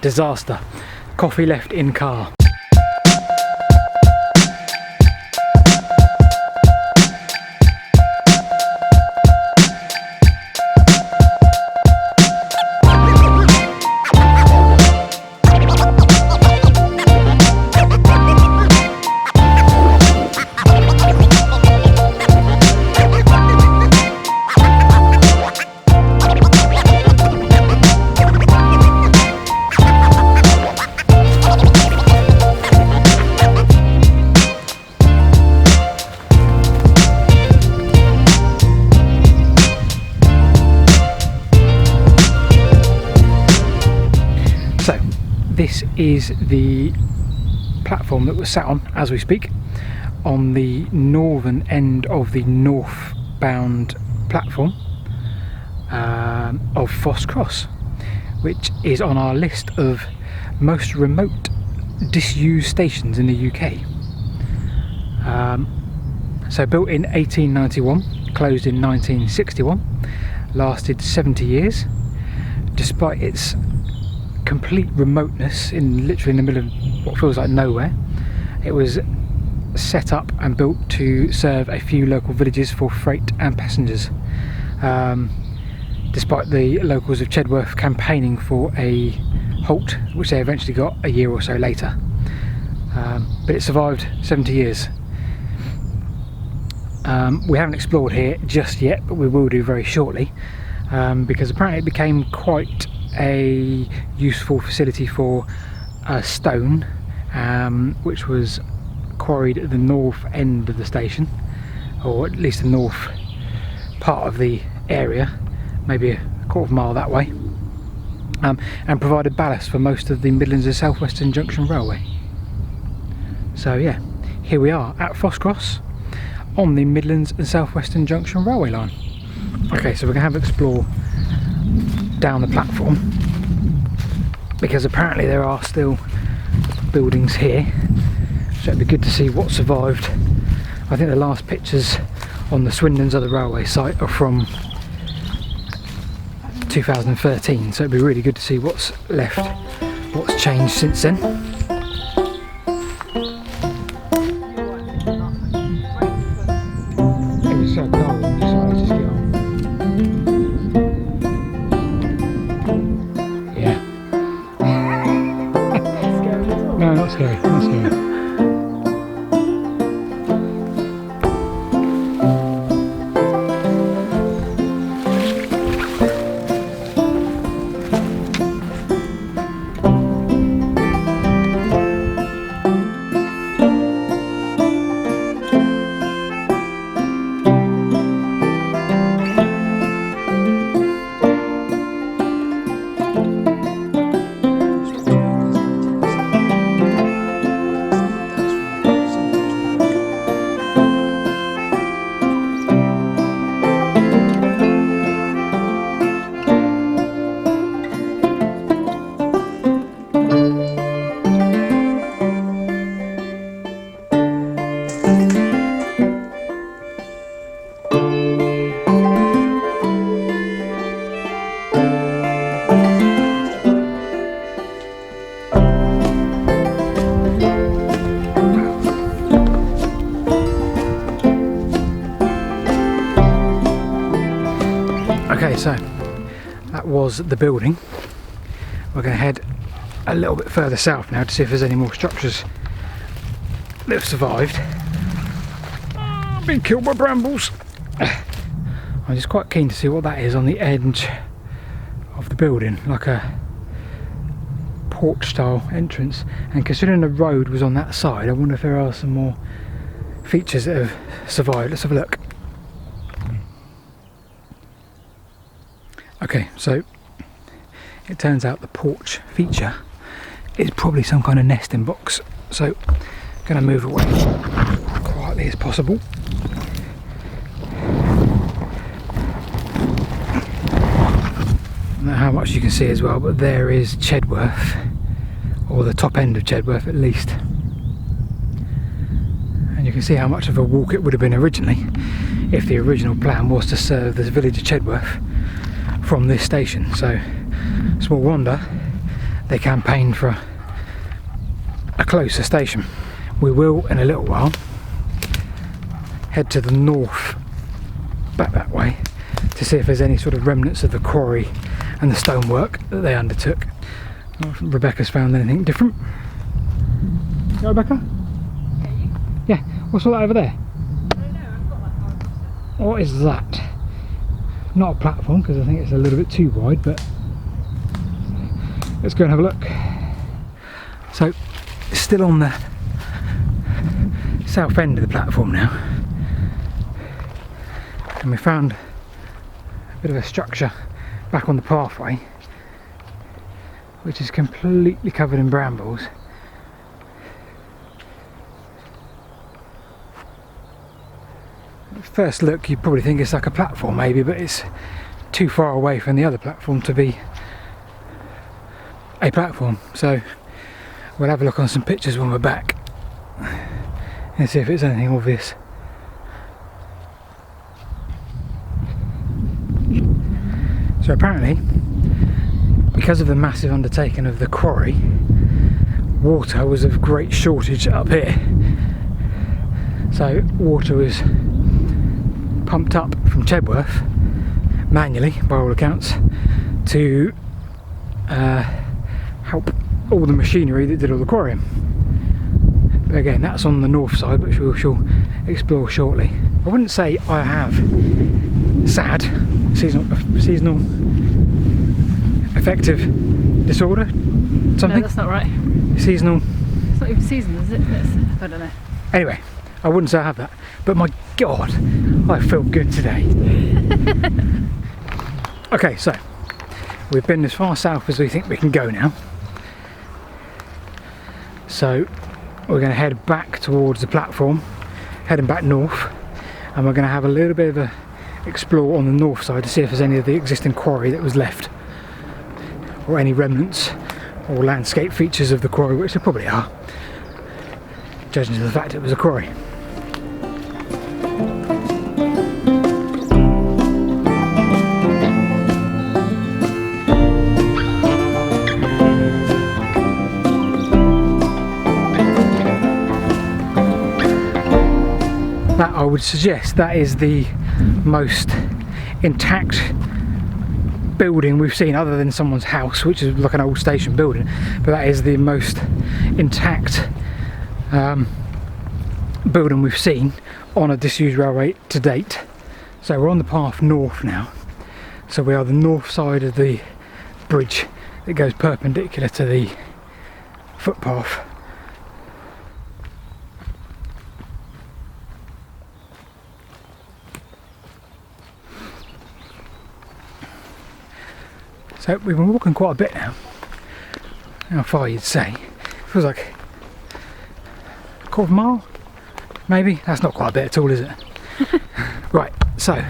Disaster. Coffee left in car. This is the platform that we're sat on as we speak, on the northern end of the northbound platform of Foss Cross, which is on our list of most remote disused stations in the UK. So built in 1891, closed in 1961, lasted 70 years, despite its complete remoteness, literally in the middle of what feels like nowhere. It was set up and built to serve a few local villages for freight and passengers, despite the locals of Chedworth campaigning for a halt, which they eventually got a year or so later. But it survived 70 years. We haven't explored here just yet, but we will do very shortly, because apparently it became quite a useful facility for stone, which was quarried at the north end of the station, or at least the north part of the area, maybe a quarter of a mile that way, and provided ballast for most of the Midlands and South Western Junction Railway. So yeah, here we are at Foss Cross on the Midlands and South Western Junction Railway line. Okay, so we're going to have an explore down the platform, because apparently there are still buildings here, so it'd be good to see what survived. I think the last pictures on the Swindons of the railway site are from 2013, so it'd be really good to see what's left, what's changed since then. It was so cold, I decided to just get on. No, not scary, not scary. Okay, so that was the building. We're going to head a little bit further south now to see if there's any more structures that have survived. Been killed by brambles. I'm just quite keen to see what that is on the edge of the building, like a porch style entrance, and considering the road was on that side, I wonder if there are some more features that have survived. Let's have a look. Okay, so it turns out the porch feature is probably some kind of nesting box, so I'm going to move away quietly as possible. I don't know how much you can see as well, but there is Chedworth, or the top end of Chedworth at least, and you can see how much of a walk it would have been originally if the original plan was to serve the village of Chedworth from this station. So small wonder they campaigned for a closer station. We will, in a little while, head to the north, back that way, to see if there's any sort of remnants of the quarry and the stonework that they undertook. I don't know if Rebecca's found anything different. Yeah, Rebecca? Yeah, what's all that over there? I don't know, I've got that one. What is that? Not a platform, because I think it's a little bit too wide, but let's go and have a look. So, still on the south end of the platform now, and we found a bit of a structure back on the pathway which is completely covered in brambles. At first look you'd probably think it's like a platform maybe, but it's too far away from the other platform to be a platform, so we'll have a look on some pictures when we're back and see if it's anything obvious. So apparently, because of the massive undertaking of the quarry, water was of great shortage up here. So water was pumped up from Chedworth manually, by all accounts, to help all the machinery that did all the quarrying. But again, that's on the north side, which we shall explore shortly. I wouldn't say I have SAD, seasonal affective disorder, something? No, that's not right. Seasonal. It's not even seasonal, is it? I don't know. Anyway, I wouldn't say I have that, but my God, I feel good today. Okay, so we've been as far south as we think we can go now. So we're going to head back towards the platform, heading back north, and we're going to have a little bit of a explore on the north side to see if there's any of the existing quarry that was left, or any remnants or landscape features of the quarry, which there probably are, judging to the fact it was a quarry. That, I would suggest, that is the most intact building we've seen, other than someone's house, which is like an old station building, but that is the most intact building we've seen on a disused railway to date. So we're on the path north now, so we are the north side of the bridge that goes perpendicular to the footpath. So we've been walking quite a bit now. How far you'd say? Feels like a quarter of a mile, maybe? That's not quite a bit at all, is it? Right, so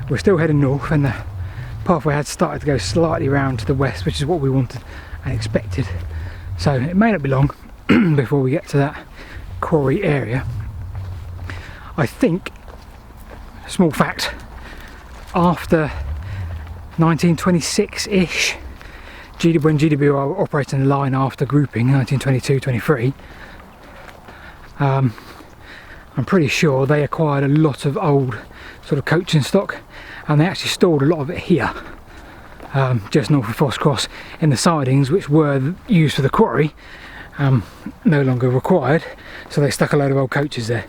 we're still heading north, and the pathway had started to go slightly round to the west, which is what we wanted and expected. So it may not be long before we get to that quarry area. I think, small fact, after 1926-ish, when GWR were operating the line after grouping, 1922-23, I'm pretty sure they acquired a lot of old sort of coaching stock, and they actually stored a lot of it here, just north of Foss Cross, in the sidings, which were used for the quarry, no longer required, so they stuck a load of old coaches there.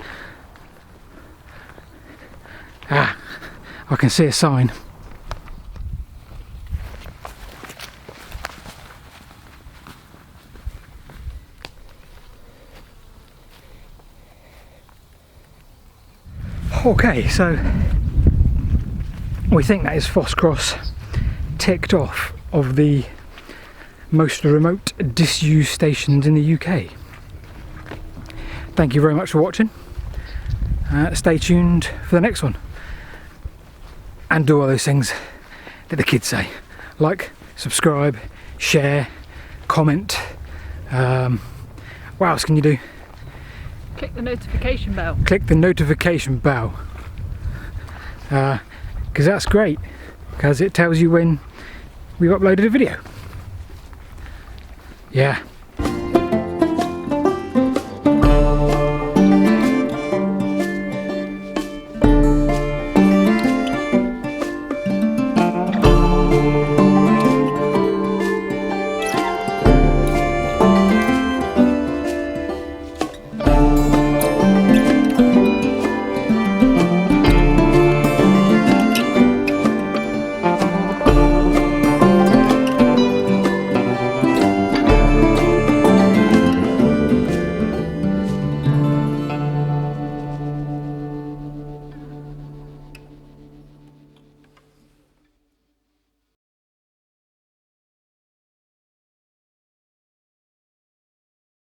Ah, I can see a sign. Okay, so we think that is Foss Cross ticked off of the most remote disused stations in the UK. Thank you very much for watching. Stay tuned for the next one. And do all those things that the kids say. Like, subscribe, share, comment. What else can you do? Click the notification bell. Click the notification bell. Because that's great, because it tells you when we've uploaded a video. Yeah.